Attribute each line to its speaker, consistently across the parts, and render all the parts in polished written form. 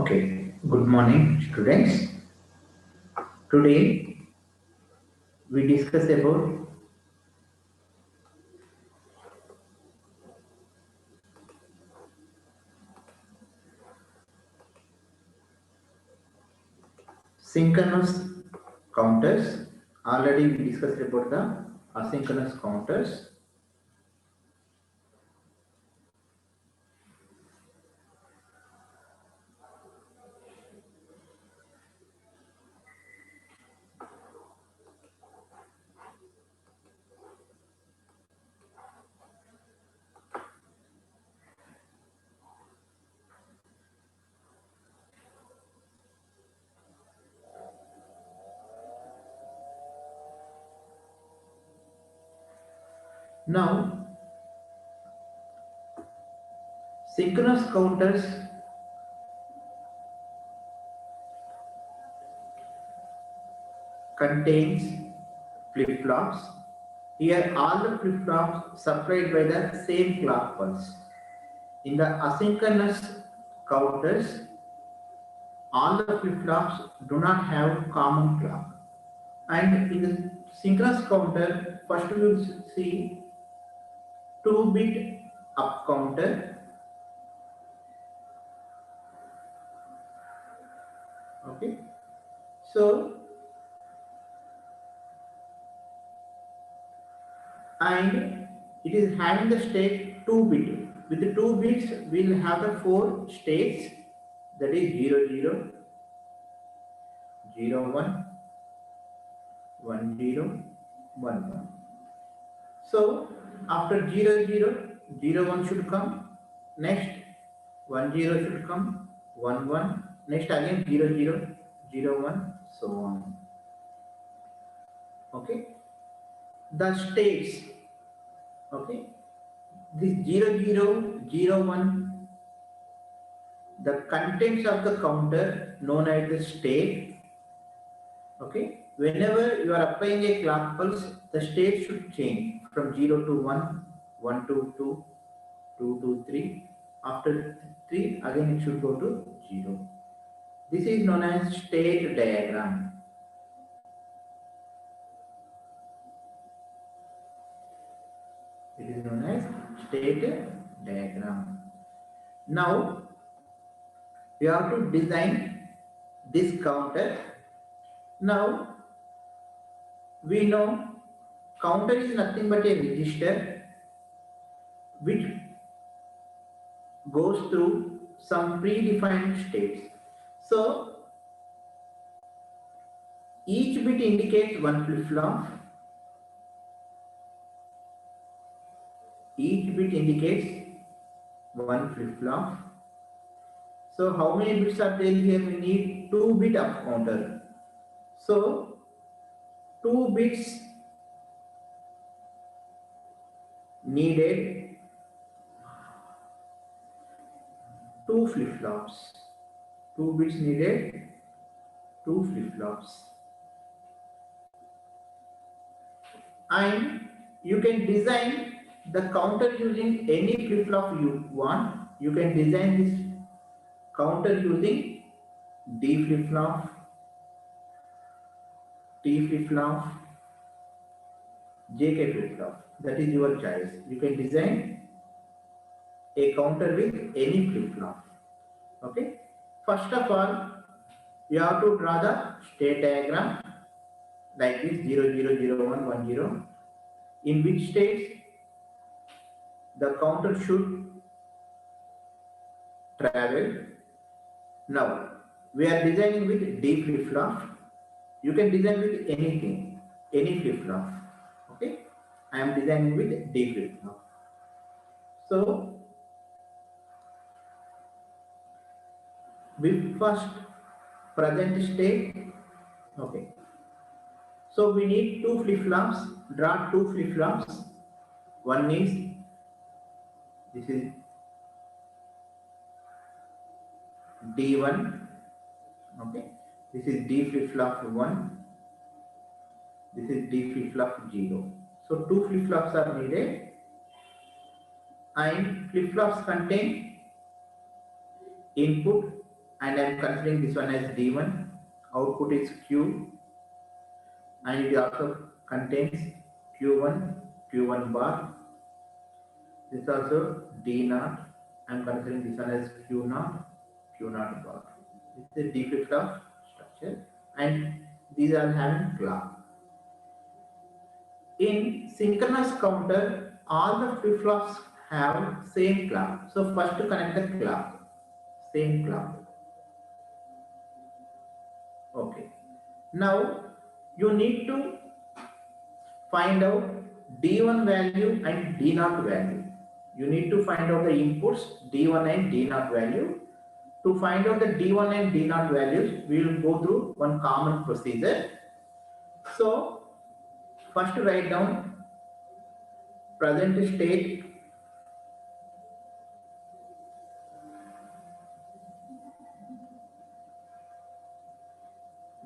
Speaker 1: Okay, good morning, students. Today we discuss about synchronous counters. Already we discussed about the asynchronous counters. Now, synchronous counters contains flip-flops. Here all the flip-flops supplied by the same clock pulse. In the asynchronous counters, all the flip-flops do not have common clock. And in the synchronous counter, first we will see 2-bit up counter. Okay, so and it is having the state 2-bit. With the 2 bits, we will have the 4 states, that is 0 0, 0 1, 1 0, 1 1. So after 0 0, 0 1 should come. Next 1 0 should come. 1 1. Next again 0 0, 0 1, so on. Okay, the states. Okay, this 0 0, 0 1, the contents of the counter known as the state. Okay, whenever you are applying a clock pulse, the state should change from 0 to 1, 1 to 2, 2 to 3. After 3, again it should go to 0. This is known as state diagram. It is known as state diagram. Now, we have to design this counter. Now, we know counter is nothing but a register which goes through some predefined states. So, each bit indicates one flip-flop. Each bit indicates one flip-flop. So, how many bits are there here? We need 2-bit up counter. So, 2 bits needed 2 flip-flops. 2 bits needed 2 flip-flops. And you can design the counter using any flip-flop you want. You can design this counter using D flip-flop, T flip-flop, JK flip-flop. That is your choice. You can design a counter with any flip-flop. Okay. First of all, you have to draw the state diagram like this 0 0 0 1 1 0. In which states the counter should travel. Now we are designing with D flip-flop. You can design with anything, any flip-flop. Okay, I am designing with D flip-flop. So we first present state. Okay, so we need 2 flip-flops. Draw 2 flip-flops. One is this is D1. Okay, this is D flip-flop 1. This is D flip-flop 0. So 2 flip-flops are needed, and flip-flops contain input and I am considering this one as D1. Output is Q, and it also contains Q1, Q1 bar. This also D0. I am considering this one as Q0, Q0 bar. This is the D flip-flop structure, and these are having clock. In synchronous counter, all the flip-flops have same clock. So first to connect the clock, same clock. Okay. Now you need to find out D1 value and D0 value. You need to find out the inputs D1 and D0 value. To find out the D1 and D0 values, we will go through one common procedure. So first write down present state.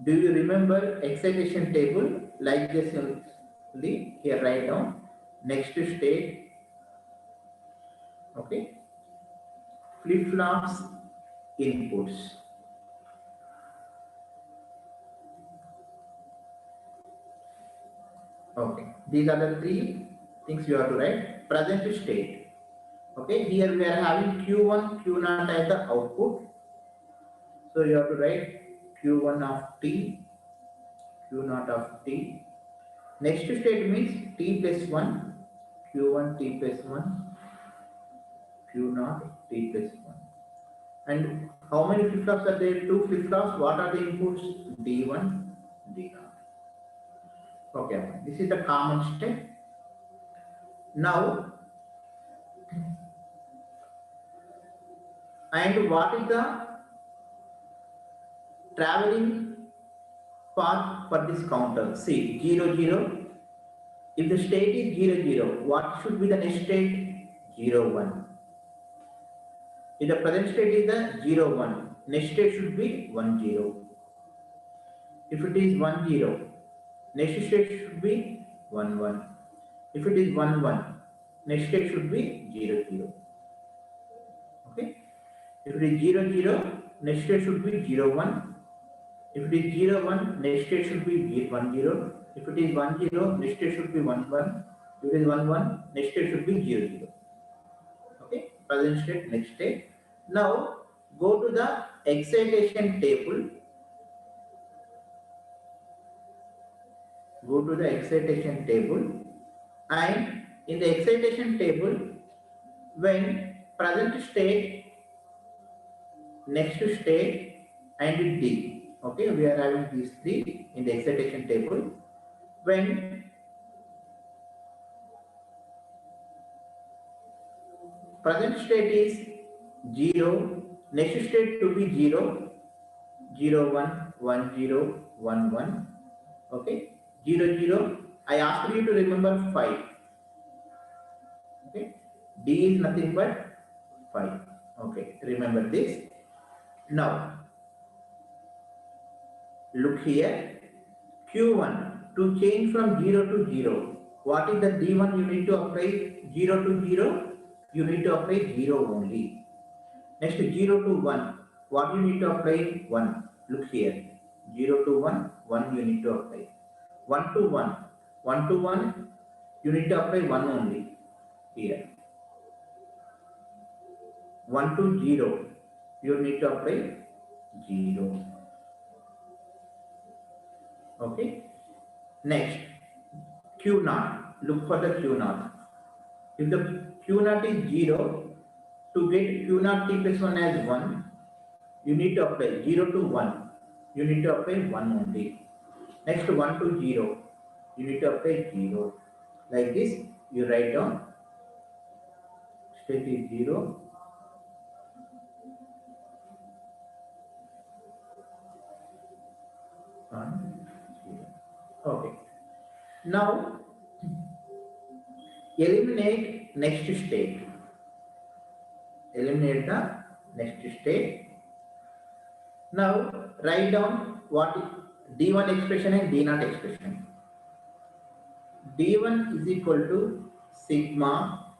Speaker 1: Do you remember excitation table? Like this only, here write down next state. Okay. Flip-flops inputs. Okay. These are the three things you have to write. Present state. Okay. Here we are having Q1, Q0 as the output. So you have to write Q1 of T, Q0 of T. Next state means T plus 1, Q1 T plus 1, Q0 T plus 1. And how many flip-flops are there? Two flip-flops. What are the inputs? D1, D0. Okay, this is the common step. Now, and what is the traveling path for this counter? See, 0, 0. If the state is 0, 0, what should be the next state? 0, 1. If the present state is the 0, 1, next state should be 1, 0. If it is 1, 0, next state should be 1, 1. If it is 1, 1, next state should be 0, 0. Okay. If it is 0, 0, next state should be 0, 1. If it is 0, 1, next state should be 1, 0. If it is 1, 0, next state should be 1, 1. If it is 1, 1, next state should be 0, 0. Okay. Present state, next state. Now go to the excitation table. Go to the excitation table, and in the excitation table, when present state, next state, and D. Okay, we are having these three in the excitation table. When present state is 0, next state to be 0, 0, 1, 1, 0, 1, 1. Okay, 0, 0. I asked you to remember 5. Okay, D is nothing but 5. Okay, remember this. Now, look here, Q1, to change from 0 to 0, what is the D1 you need to apply? 0 to 0, you need to apply 0 only. Next, 0 to 1, what you need to apply? 1. Look here, 0 to 1, 1 you need to apply. 1 to 1, 1 to 1, you need to apply 1 only here. 1 to 0, you need to apply 0. Okay. Next, Q0. Look for the Q0. If the Q0 is 0, to get Q0 T plus 1 as 1, you need to apply 0 to 1. You need to apply 1 only. Next, 1 to 0, you need to apply 0. Like this, you write down state is 0. Okay. Now, eliminate next state. Eliminate the next state. Now, write down what is D1 expression and D0 expression. D1 is equal to sigma.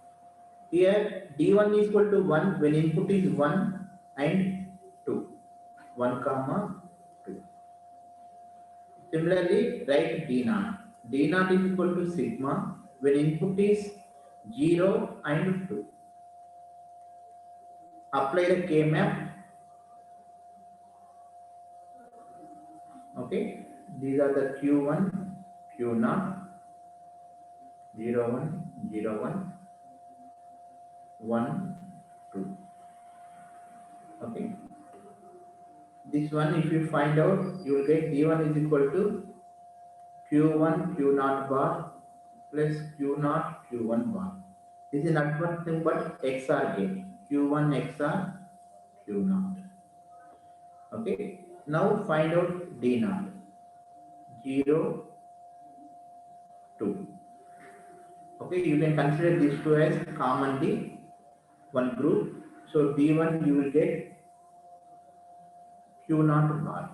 Speaker 1: Here, D1 is equal to 1 when input is 1 and 2. 1 comma 2. Similarly, write D naught. D naught is equal to sigma when input is 0 and 2. Apply the K map. Okay, these are the Q1, Q0, 0, 1, 0, 1, 1, 2. Okay, this one if you find out, you will get D1 is equal to Q1 Q0 bar plus Q0 Q1 bar. This is nothing but XOR gate. Q1 XOR Q0. Okay, now find out D0. 0, 2. Okay, you can consider these two as commonly one group. So D1 you will get Q0 bar.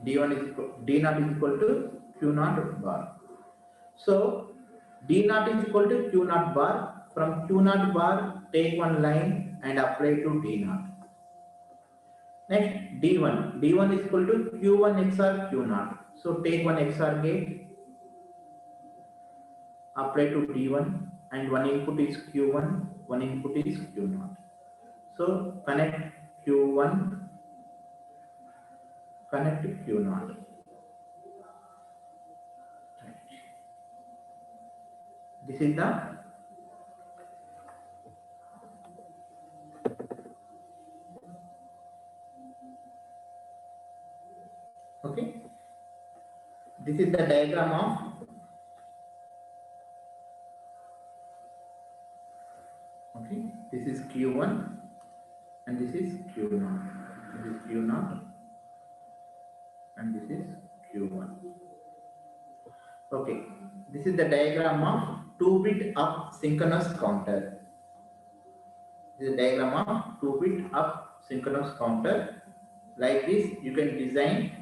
Speaker 1: D1 is equal, D0 is equal to Q0 bar. So D0 is equal to Q0 bar. From Q0 bar, take one line and apply to D0. Next, D1. D1 is equal to Q1 XOR Q0. So take one XOR gate, apply to D1, and one input is Q1, one input is Q0. So connect Q1, connect Q0. This is the okay. This is the diagram of okay. This is Q1 and this is Q0. This is Q0 and this is Q1. Okay. This is the diagram of 2-bit up synchronous counter. This is a diagram of 2-bit up synchronous counter. Like this, you can design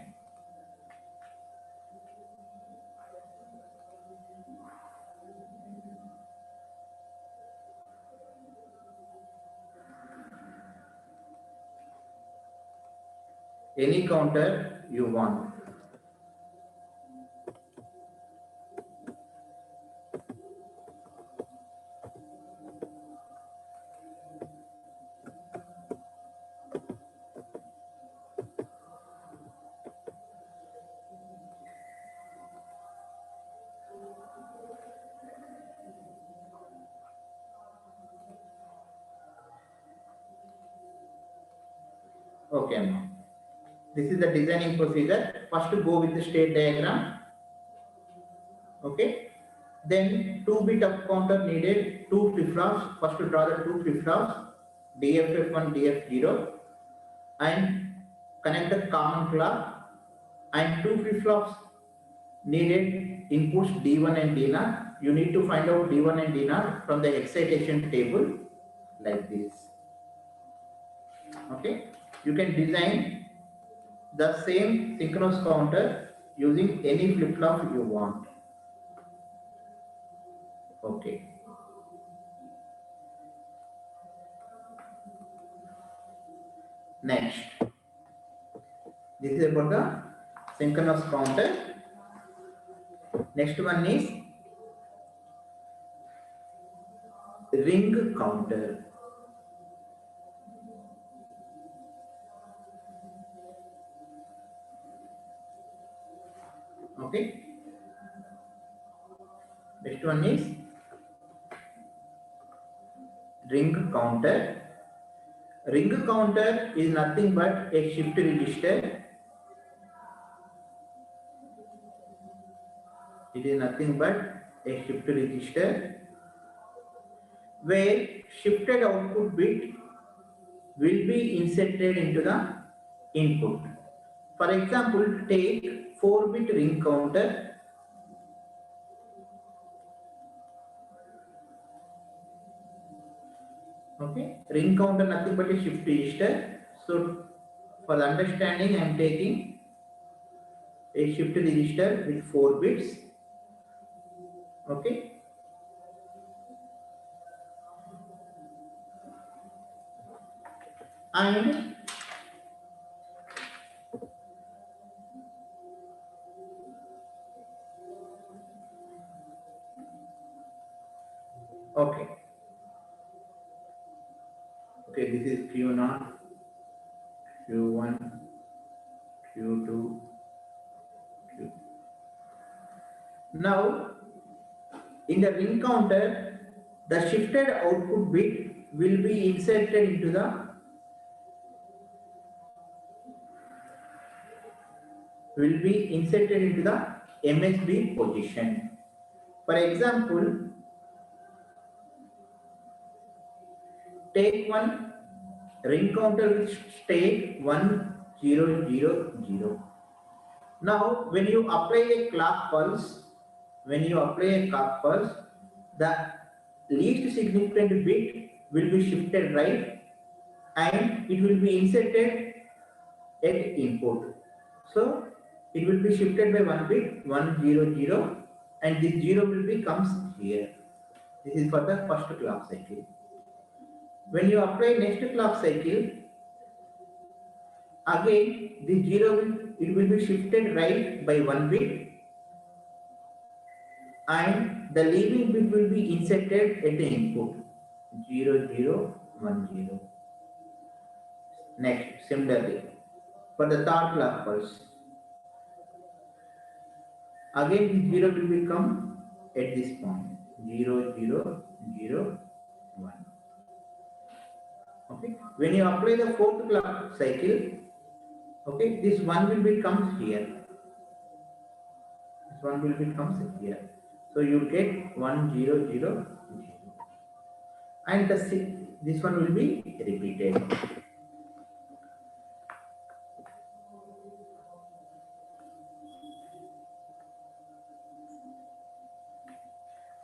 Speaker 1: any counter you want. Okay, now this is the designing procedure. First go with the state diagram. Okay. Then 2-bit up counter needed, 2 flip-flops. First draw the 2 flip-flops, DFF1, DF0, and connect the common clock. And 2 flip-flops needed inputs D1 and D0. You need to find out D1 and D0 from the excitation table like this. Okay. You can design the same synchronous counter using any flip-flop you want. Okay. Next, this is about the synchronous counter. Next one is ring counter. Okay. Next one is ring counter. Ring counter is nothing but a shift register. It is nothing but a shift register where shifted output bit will be inserted into the input. For example, take 4-bit ring counter. Okay, ring counter nothing but a shift register. So for the understanding, I am taking a shift register with 4 bits. Okay. And Okay. Okay, this is Q0, Q1, Q2, Q. Now, in the ring counter, the shifted output bit will be inserted into the MSB position. For example, take one ring counter with state 1000. Now, when you apply a clock pulse, the least significant bit will be shifted right and it will be inserted at input. So it will be shifted by one bit 100 and this 0 will be comes here. This is for the first clock cycle. When you apply next clock cycle, again this 0 will be shifted right by one bit and the leaving bit will be inserted at the input 0010. Next, similarly, for the third clock pulse, again this 0 will become at this point 0001. Okay. When you apply the fourth clock cycle, okay, this 1 will become here. This 1 will become here. So you get 1000 and this one will be repeated.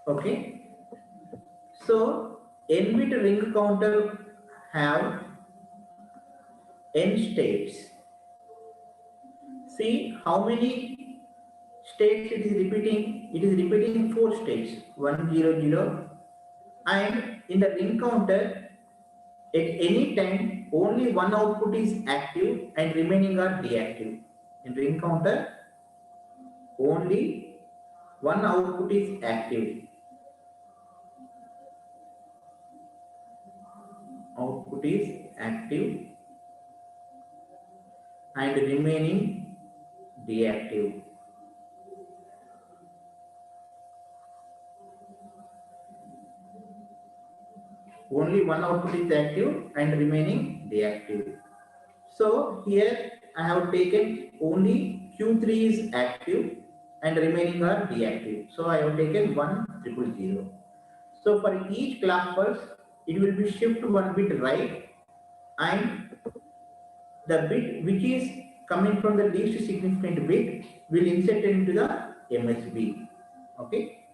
Speaker 1: Okay. So n-bit ring counter have n states. See how many states it is repeating? It is repeating 4 states 100 and in the ring counter at any time only one output is active and remaining are deactive. In ring counter only one output is active. Output is active and remaining deactive. Only one output is active and remaining deactive. So here I have taken only Q3 is active and remaining are deactive. So I have taken 1000. So for each clock pulse, it will be shift one bit right and the bit which is coming from the least significant bit will insert into the MSB. Okay.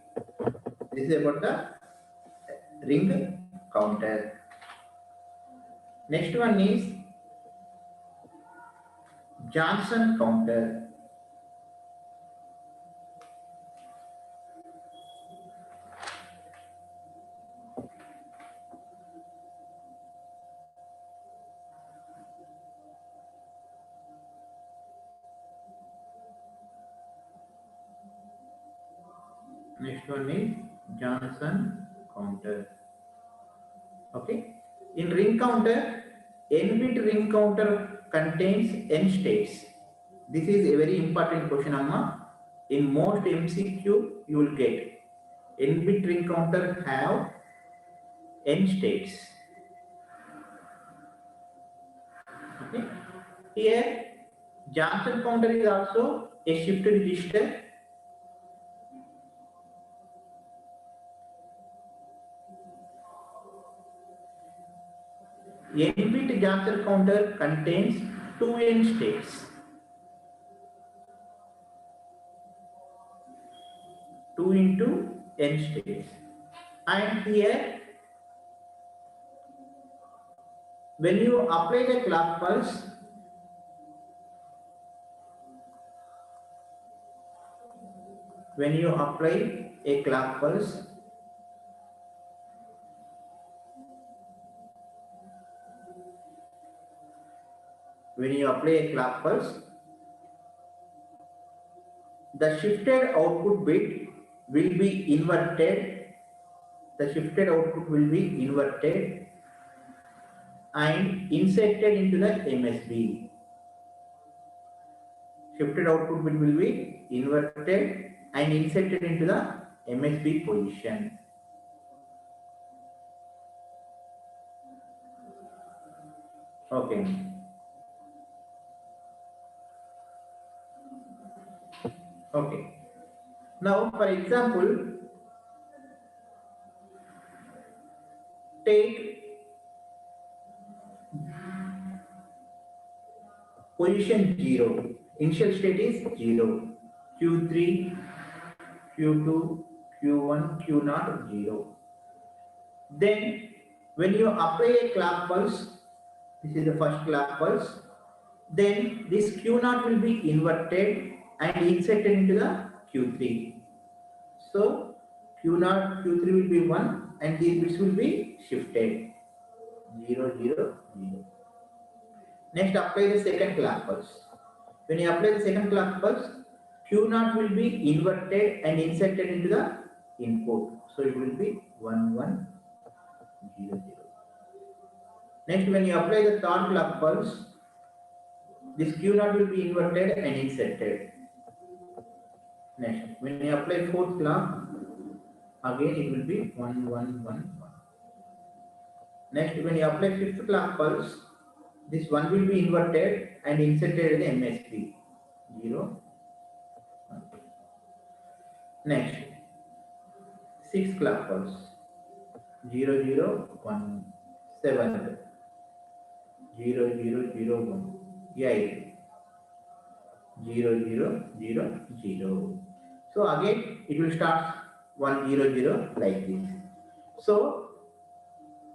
Speaker 1: This is about the ring counter. Next one is Johnson counter. Next one is Johnson counter. Okay. In ring counter, n-bit ring counter contains n states. This is a very important question, Amma. In most MCQ, you will get n-bit ring counter have n states. Okay. Here, Johnson counter is also a shifted register. N-bit Johnson counter contains 2n states. 2 into n states. And here, when you apply the clock pulse, when you apply a clock pulse, the shifted output bit will be inverted the shifted output will be inverted and inserted into the MSB. Shifted output will be inverted and inserted into the MSB position. Okay. Okay. Now, for example, take position 0. Initial state is 0. Q3, Q2, Q1, Q0, 0. Then, when you apply a clock pulse, this is the first clock pulse, then this Q0 will be inverted and inserted into the Q3. So, Q0, Q3 will be 1 and these bits will be shifted 0, 0, 0. Next, apply the second clock pulse. When you apply the second clock pulse, Q0 will be inverted and inserted into the input. So, it will be 1, 1, 0, 0. Next, when you apply the third clock pulse, this Q0 will be inverted and inserted. Next, when you apply fourth clock, again it will be 1, 1, 1, 1. Next, when you apply fifth clock pulse, this 1 will be inverted and inserted in the MSB. 0, 1. Next, sixth clock pulse. 0, 0, 1. 7. 0, 0, 0, 1. 8. 0, 0, 0, 0. So again it will start 1, 0, 0 like this. So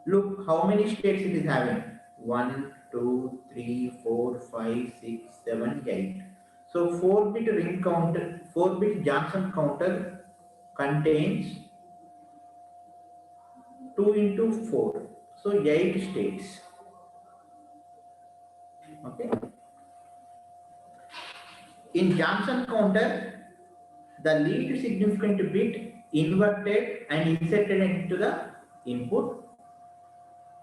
Speaker 1: look how many states it is having. 1, 2, 3, 4, 5, 6, 7, 8. So 4-bit ring counter, 4-bit Johnson counter contains 2 into 4. So 8 states. Okay. In Johnson counter, the least significant bit inverted and inserted into the input,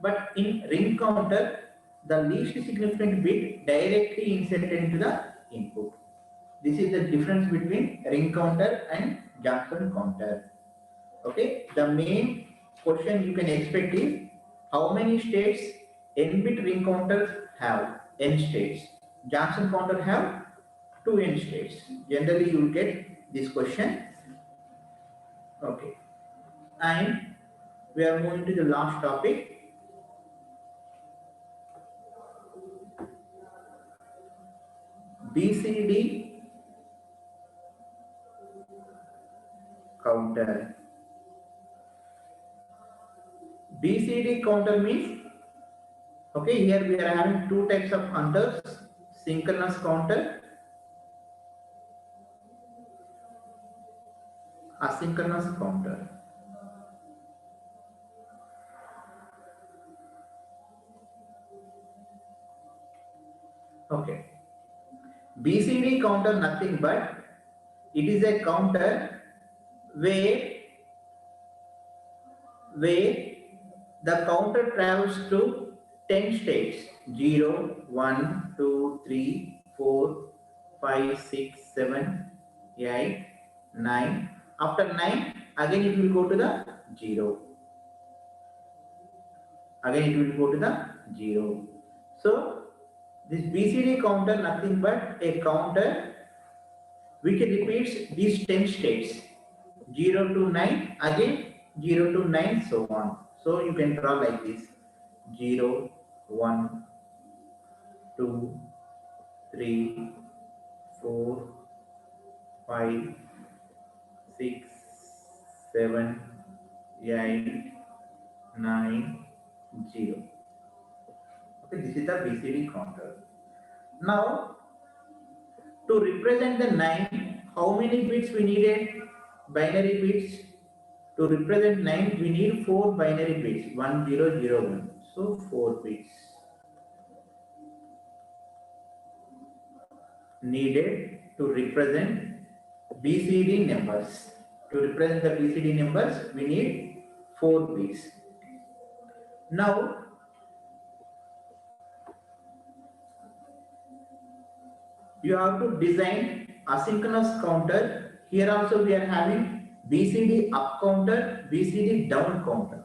Speaker 1: but in ring counter, the least significant bit directly inserted into the input. This is the difference between ring counter and Johnson counter. Okay, the main question you can expect is how many states n-bit ring counters have? N states. Johnson counter have 2 n states. Generally, you will get this question. Okay, and we are moving to the last topic. BCD counter. BCD counter means, okay, here we are having 2 types of counters, synchronous counter, asynchronous counter. Okay, BCD counter nothing but it is a counter where the counter travels to 10 states 0, 1, 2, 3, 4, 5, 6, 7, 8, 9. After 9, again it will go to the 0. Again it will go to the 0. So this BCD counter nothing but a counter which repeats these 10 states 0 to 9, again 0 to 9, so on. So you can draw like this 0, 1, 2, 3, 4, 5, 6, 7, 8, 9, 0. Okay, this is the BCD counter. Now, to represent the 9, how many bits we needed? Binary bits. To represent 9, we need 4 binary bits, 1, 0, 0, 1. So 4 bits needed to represent BCD numbers. To represent the BCD numbers, we need 4 bits. Now you have to design asynchronous counter. Here also we are having BCD up counter, BCD down counter.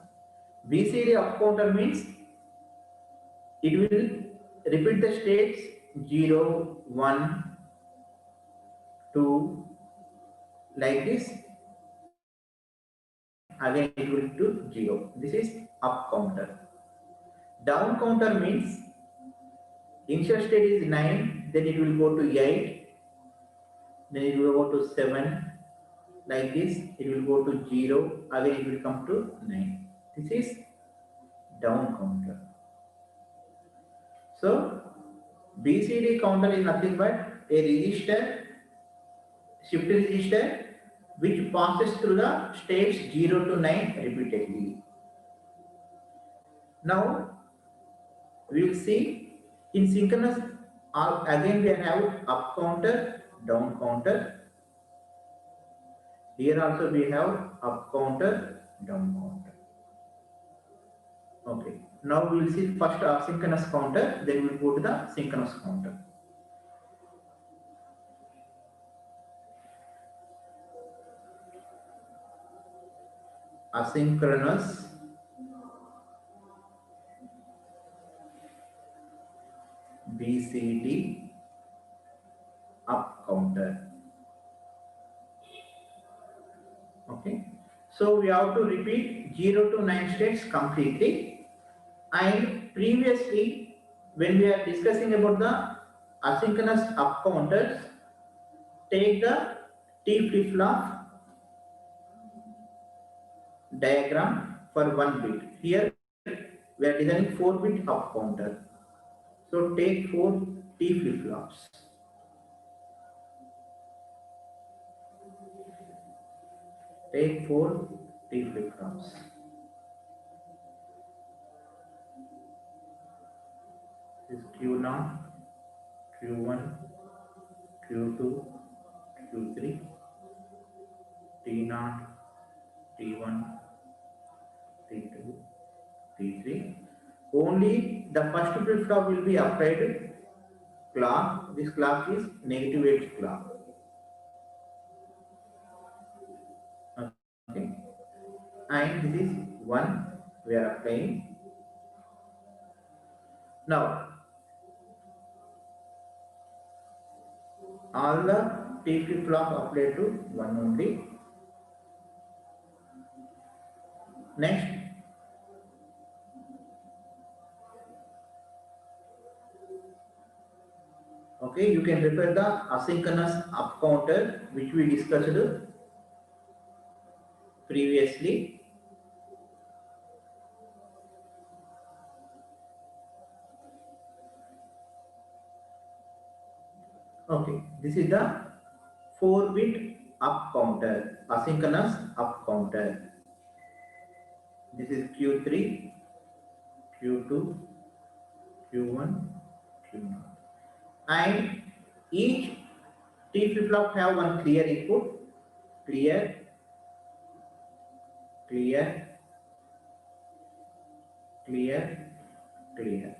Speaker 1: BCD up counter means it will repeat the states 0, 1, 2 like this. Again it will to 0. This is up counter. Down counter means initial state is 9, then it will go to 8, then it will go to 7, like this, it will go to 0, again it will come to 9. This is down counter. So BCD counter is nothing but a register, shift register, which passes through the states 0 to 9 repeatedly. Now we will see in synchronous, again we have up counter, down counter. Here also we have up counter, down counter. Okay. Now we will see first asynchronous counter, then we will go to the synchronous counter. Asynchronous BCD up counter. Okay. So we have to repeat 0 to 9 states completely. And previously, when we are discussing about the asynchronous up counters, take the T flip-flop diagram for 1 bit. Here we are designing 4-bit up counter. So take 4 T flip-flops. Take 4 T flip-flops. This is Q0, Q1, Q2, Q3, T0, T1, T2, T3. Only the first flip-flop will be applied clock. This clock is negative edge clock. Okay. And this is 1 we are applying. Now all the T flip-flop applied to 1 only. Next, okay, you can refer the asynchronous up counter which we discussed previously. Okay, this is the 4-bit up counter, asynchronous up counter. This is Q3, Q2, Q1, Q0. And each T flip-flop have one clear input, clear, clear, clear, clear.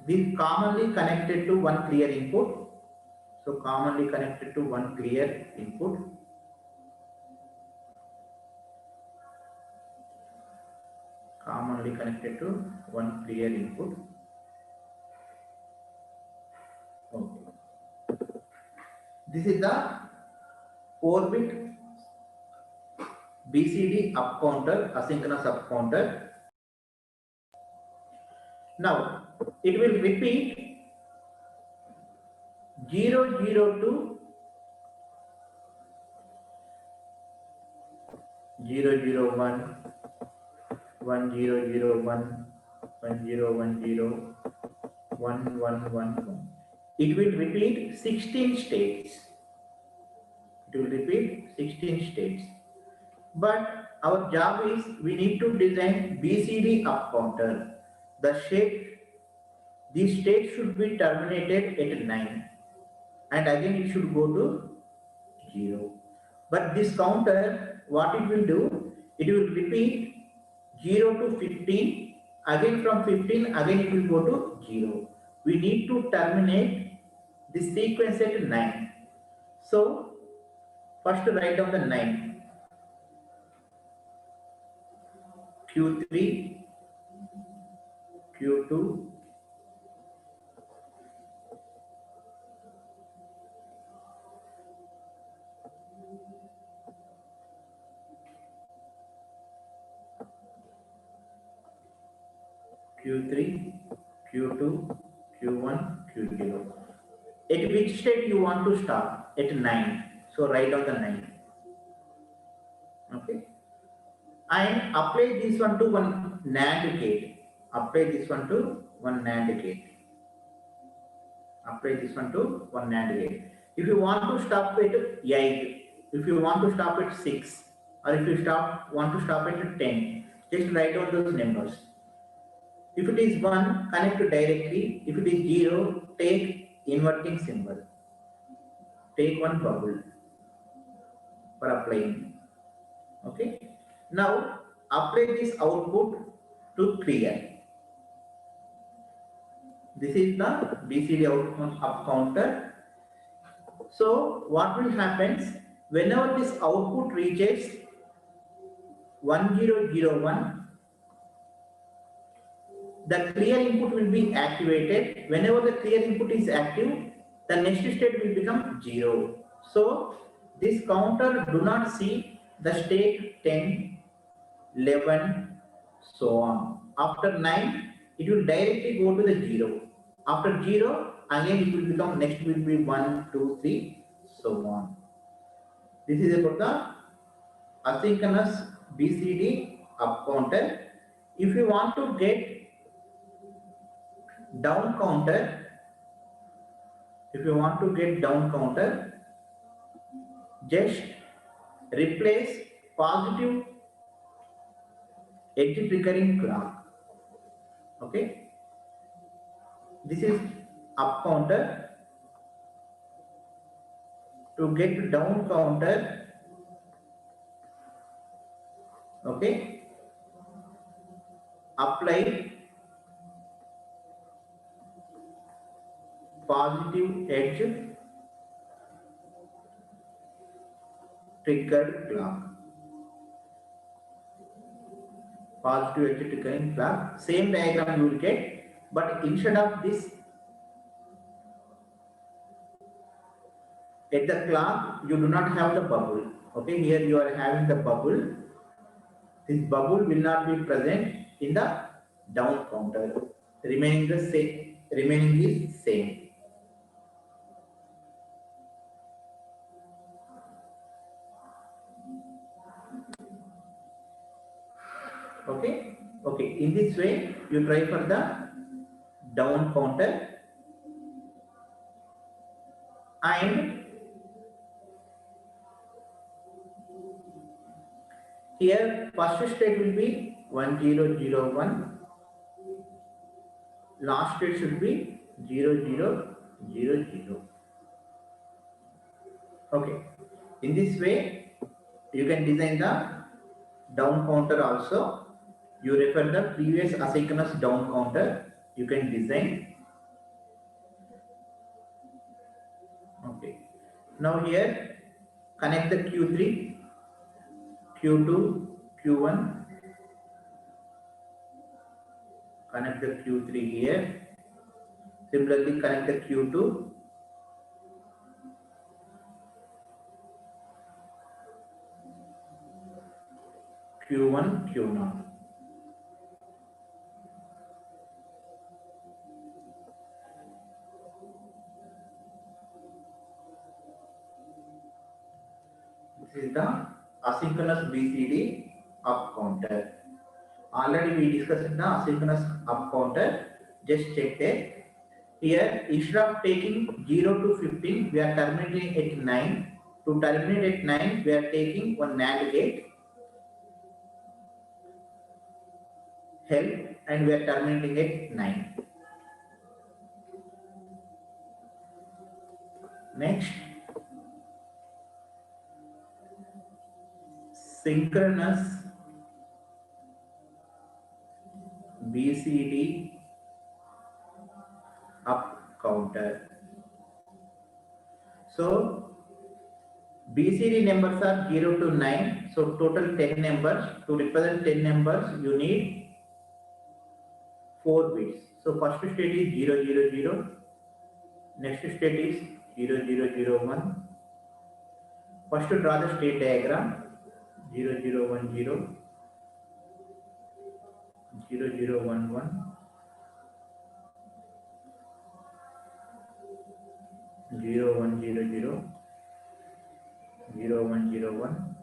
Speaker 1: This commonly connected to one clear input. So commonly connected to one clear input. Commonly connected to one clear input. Okay. This is the 4-bit BCD up counter, asynchronous up counter. Now it will repeat 0, 0 to 0, 0, 1, 1, 0, 0, 1, 1, 0, 1, 0, 1, 1, 1, 1. It will repeat 16 states. It will repeat 16 states. But our job is we need to design BCD up counter. The state, these states should be terminated at 9. And again it should go to 0. But this counter, what it will do, It will repeat 0 to 15. Again from 15, again it will go to 0. We need to terminate this sequence at 9. So first write down the 9. Q3, Q2, Q3, Q2, Q1, Q0. At which state you want to stop? At 9. So write down the 9. Okay. And apply this one to one NAND gate. Apply this one to one NAND gate. Apply this one to one NAND gate. If you want to stop at 8, if you want to stop at 6, or if you want to stop at 10, just write down those numbers. If it is 1, connect directly. If it is 0, take inverting symbol. Take one bubble for applying. Okay. Now apply this output to clear. This is the BCD output up counter. So what will happen whenever this output reaches 1001, the clear input will be activated. Whenever the clear input is active, the next state will become 0. So this counter do not see the state 10, 11, so on. After 9, it will directly go to the 0. After 0, again it will become, next will be 1, 2, 3, so on. This is about the asynchronous BCD up counter. If you want to get down counter, just replace positive edge triggering clock. Okay, this is up counter. To get down counter, okay, apply positive edge triggered clock. Positive edge triggering clock. Same diagram you will get, but instead of this, at the clock you do not have the bubble. Okay, here you are having the bubble. This bubble will not be present in the down counter. Remaining the same. Remaining is same. Okay. Okay. In this way, you try for the down counter, and here first state will be 1001. Last state should be 0000. Okay. In this way, you can design the down counter also. You refer the previous asynchronous down counter. You can design. Okay. Now here, connect the Q3, Q2, Q1. Connect the Q3 here. Similarly, connect the Q2. Q1, Q0. This is the asynchronous BCD up counter. Already we discussed the asynchronous up counter. Just check there. Here, instead of taking 0 to 15, we are terminating at 9. To terminate at 9, we are taking one NAND gate, help, and we are terminating at 9. Next, synchronous BCD up counter. So BCD numbers are 0 to 9. So total 10 numbers. To represent 10 numbers, you need 4 bits. So first state is 0, 0, 0. Next state is 0, 0, 0, 1. First to draw the state diagram. 0, 0, 1, 0. 0, 0, 1, 1. 0, 1, 0, 0. 0, 1, 0, 1.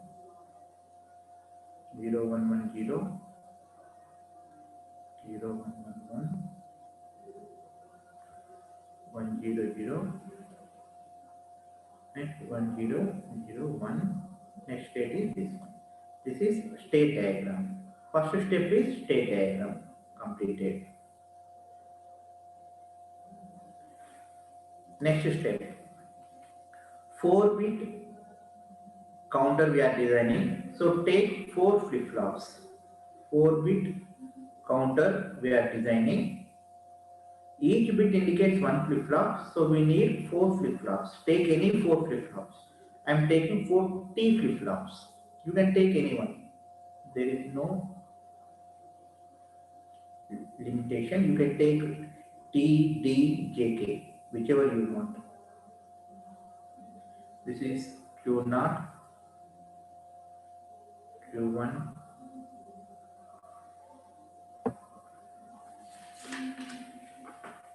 Speaker 1: 0, 1, 1, 0. 0, 1, 1, 1. 1, 0, 0. Next 1, 0, 0, 1. Next state is this one. This is state diagram. First step is state diagram completed. Next step, 4-bit counter we are designing. So take 4 flip-flops. 4-bit counter we are designing. Each bit indicates 1 flip-flop, so we need 4 flip-flops. Take any 4 flip-flops. I am taking 4 T flip-flops. You can take any one. There is no limitation. You can take T, D, J, K, whichever you want. This is Q0, Q1,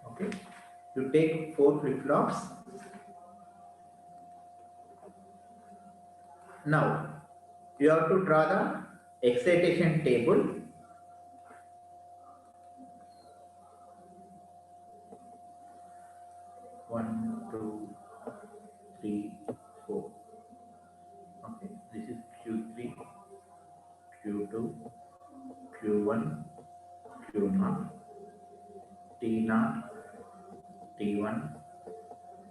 Speaker 1: okay. You take 4 flip-flops. Now you have to draw the excitation table. 1, 2, 3, 4. Okay, this is Q3, Q2, Q1, Q0, T0, T1,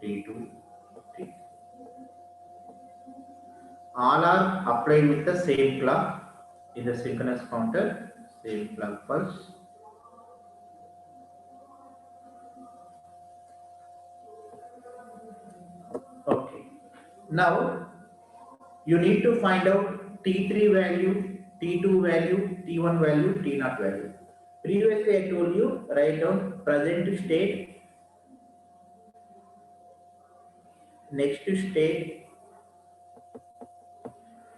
Speaker 1: T2, T. All are applied with the same clock in the synchronous counter, same clock pulse. Okay. Now you need to find out T3 value, T2 value, T1 value, T0 value. Previously I told you write down present state, next state,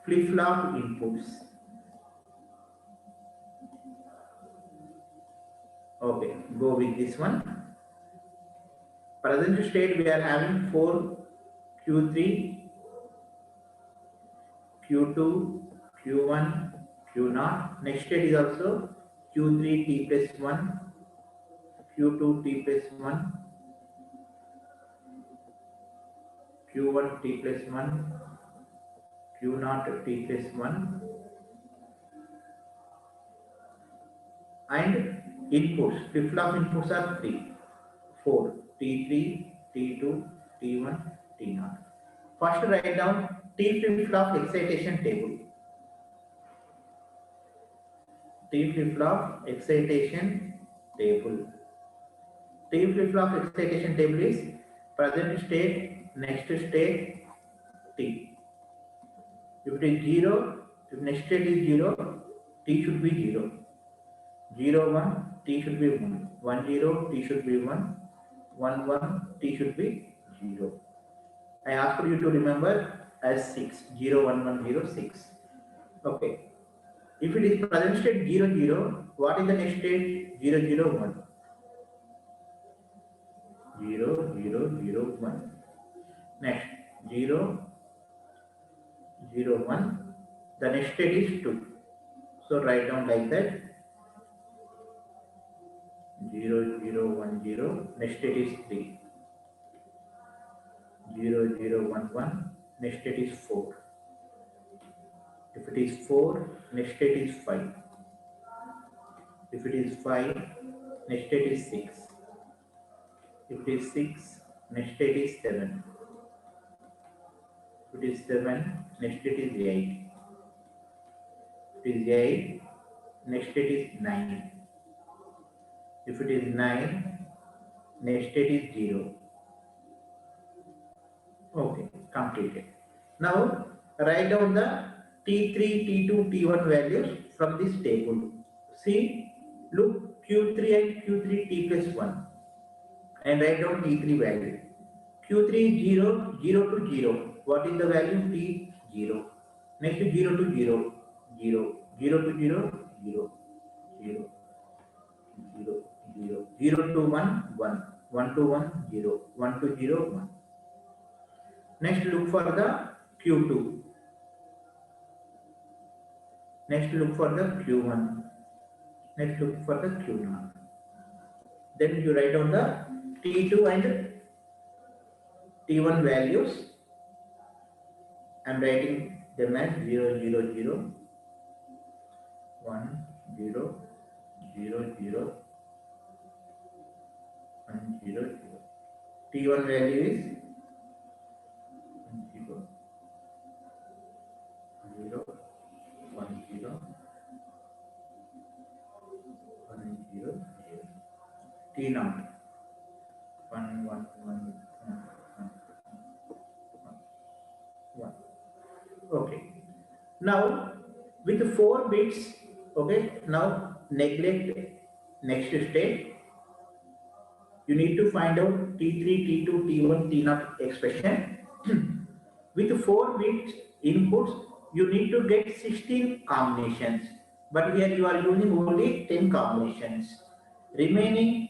Speaker 1: flip-flop inputs. Okay, go with this one. Present state we are having 4 Q3, Q2, Q1, Q0. Next state is also Q3 T plus 1, Q2 T plus 1, Q1 T plus 1, Q0 T plus 1, and inputs, flip-flop inputs are 3, 4, T3, T2, T1, T0. First write down T flip-flop excitation table. T flip-flop excitation table. T flip-flop excitation table is present state, next state, T. If it is 0, if next state is 0, T should be 0. 0, 1, T should be 1. 1, 0, T should be 1. 1, 1, T should be 0. I ask you to remember as 6. 0, 1, 1, 0, 6. Okay. If it is present state 0, 0, what is the next state? 0, 0, 1. 0, 0, 0, 1. Next, 0, 0, 1. The next state is 2. So write down like that. 0, 0, 1, 0. Next state is 3. 0, 0, 1, 1. Next state is 4. If it is 4, next state is 5. If it is 5, next state is 6. If it is 6, next state is 7. If it is 7, next state is 8. If it is 8, next state is 9. If it is 9, next state is 0. Okay, completed. Now write down the T3, T2, T1 values from this table. See, look Q3 and Q3 T plus 1 and write down T3 value. Q3 is 0, 0 to 0. What is the value? T 0. Next is 0 to 0, 0, 0 to 0, 0, 0, 0, 0, 0 to 1, 1, 1 to 1, 0, 1 to 0, 1. Next look for the Q2. Next look for the Q1. Next look for the Q0. Then you write down the T2 and T1 values. I am writing them as 0, 0, 0, 1, 0, 0, 0, and 0, 0. T1 value is 0, 0, 1, 0, 1, 0, 0. T0, 1, 1, 1, 1, 1. Okay. Now with 4 bits, okay, now neglect next state. You need to find out T3, T2, T1, T0 expression. With 4 bits inputs, you need to get 16 combinations. But here you are using only 10 combinations. Remaining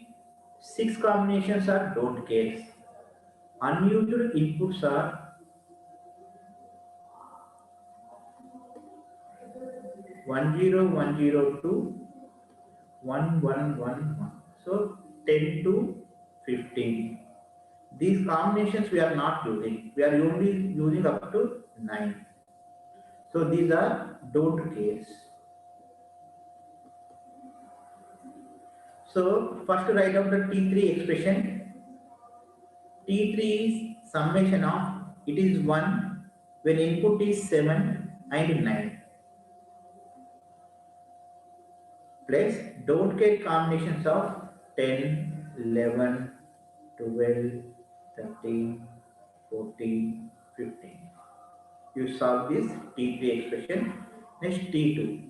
Speaker 1: 6 combinations are don't care. Unused inputs are 10102, 1111. So 10 to 15. These combinations we are not using. We are only using up to 9. So these are don't cares. So first write down the T3 expression. T3 is summation of, it is 1 when input is 7 and 9. Plus don't care combinations of 10, 11, 12, 13, 14, 15. You solve this T3 expression. Next T2.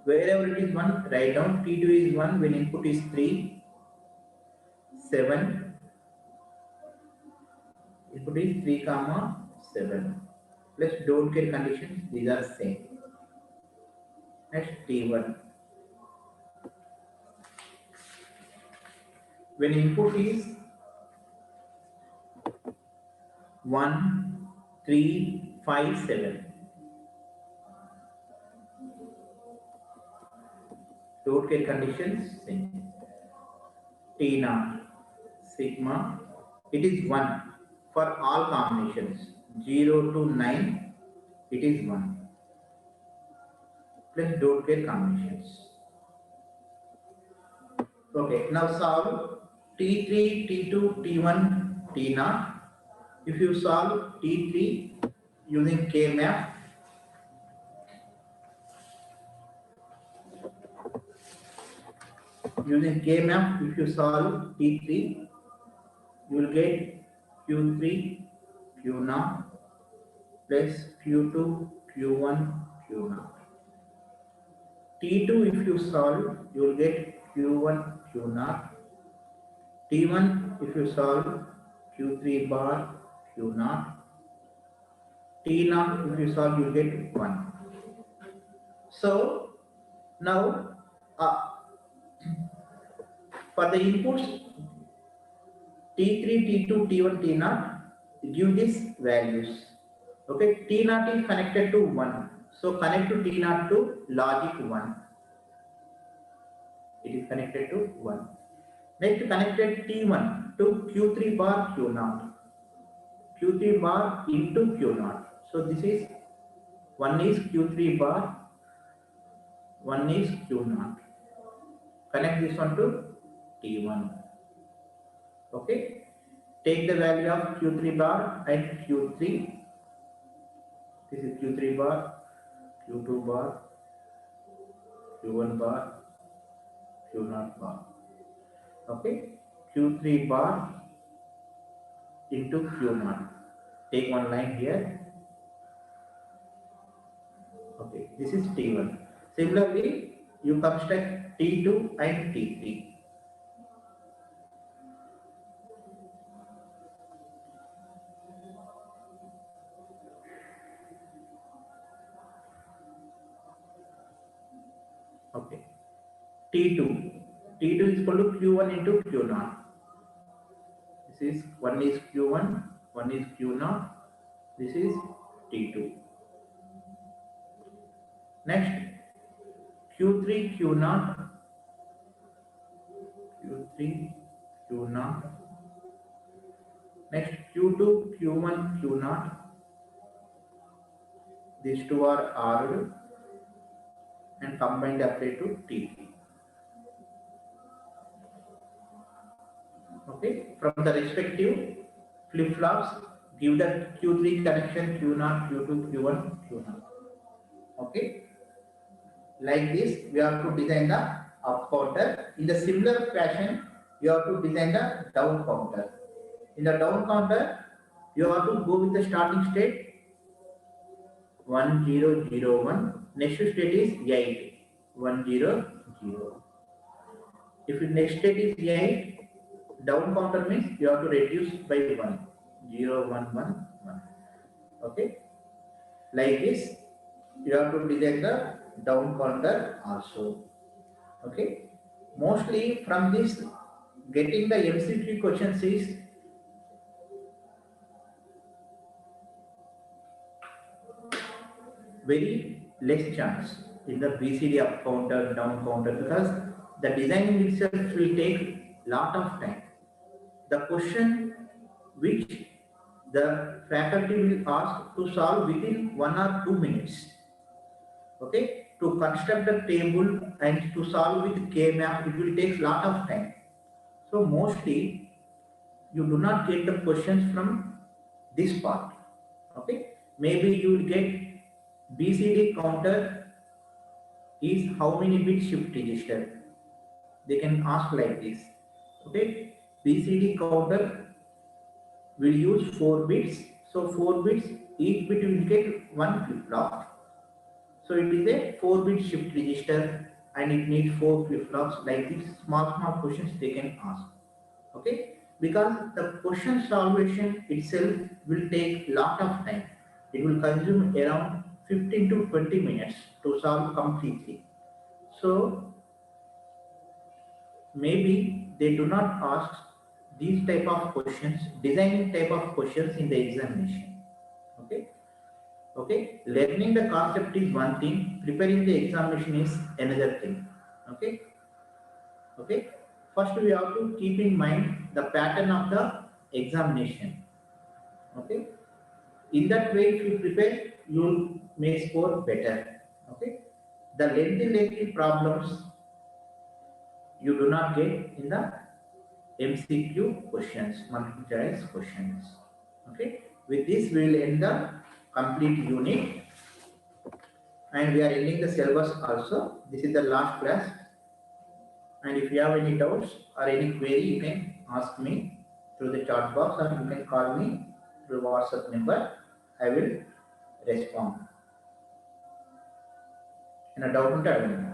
Speaker 1: Wherever it is 1, write down T2 is 1 when input is 3, 7. Input is 3, 7. Plus don't care conditions, these are same. Next T1. When input is 1, 3, 5, 7. Don't care conditions, same. T0, sigma, it is 1 for all combinations. 0 to 9, it is 1. Plus don't care combinations. Okay, now solve T3, T2, T1, T0. If you solve T3 using K-map, if you solve T3, you will get Q3, Q0 plus Q2, Q1, Q0. T2 if you solve, you will get Q1, Q0. T1 if you solve, Q3 bar, Q0. T0 if you solve, you will get 1. So now for the inputs T3, T2, T1, T0, give these values. Okay, T0 is connected to 1. So connect to T0 to logic 1. It is connected to 1. Next connected T1 to Q3 bar Q0. Q3 bar into Q0. So this is 1 is Q3 bar, 1 is Q0. Connect this one to T1. Okay. Take the value of Q3 bar and Q3. This is Q3 bar, Q2 bar, Q1 bar, Q0 bar. Okay, Q3 bar into Q0. Take one line here. Okay, this is T1. Similarly, you construct T2 and T3. Okay, T2. T2 is equal to Q1 into Q0. This is one is Q1, one is Q0. This is T2. Next, Q3 Q0, Q3 Q0. Next, Q2 Q1 Q0. These two are R and combined apply to T3. Okay, from the respective flip-flops, give the Q3 connection Q0, Q2, Q1, Q0. Okay, like this, we have to design the up counter. In the similar fashion, you have to design the down counter. In the down counter, you have to go with the starting state 1001. Next state is 8 100. If the next state is 8, down counter means you have to reduce by 1 0 1 1 1. Okay, like this, you have to design the down counter also. Okay, mostly from this, getting the MCQ questions is very less chance in the BCD up counter, down counter, because the designing itself will take lot of time. The question which the faculty will ask to solve within 1 or 2 minutes. Okay, to construct the table and to solve with K-map, it will take lot of time. So mostly you do not get the questions from this part. Okay, maybe you will get BCD counter is how many bit shift register. They can ask like this. Okay, BCD counter will use 4 bits. So 4 bits, each bit will get one flip flop. So it is a 4-bit shift register and it needs 4 flip flops. Like these small questions they can ask. Okay, because the question solution itself will take lot of time. It will consume around 15 to 20 minutes to solve completely. So maybe they do not ask these type of questions, designing type of questions in the examination. Okay, okay, learning the concept is one thing, preparing the examination is another thing. Okay, okay, first we have to keep in mind the pattern of the examination. Okay, in that way if you prepare, you may score better. Okay, the lengthy problems you do not get in the MCQ questions, multiple choice questions. Okay, with this we will end the complete unit and we are ending the syllabus also. This is the last class, and if you have any doubts or any query, you can ask me through the chat box or you can call me through WhatsApp number. I will respond. In a doubt unte adandi.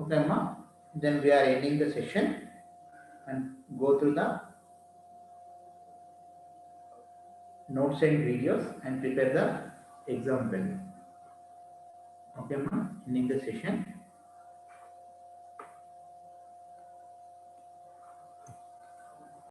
Speaker 1: Okay, Amma. Then we are ending the session and go through the notes and videos and prepare the exam well. Okay, Amma. Ending the session.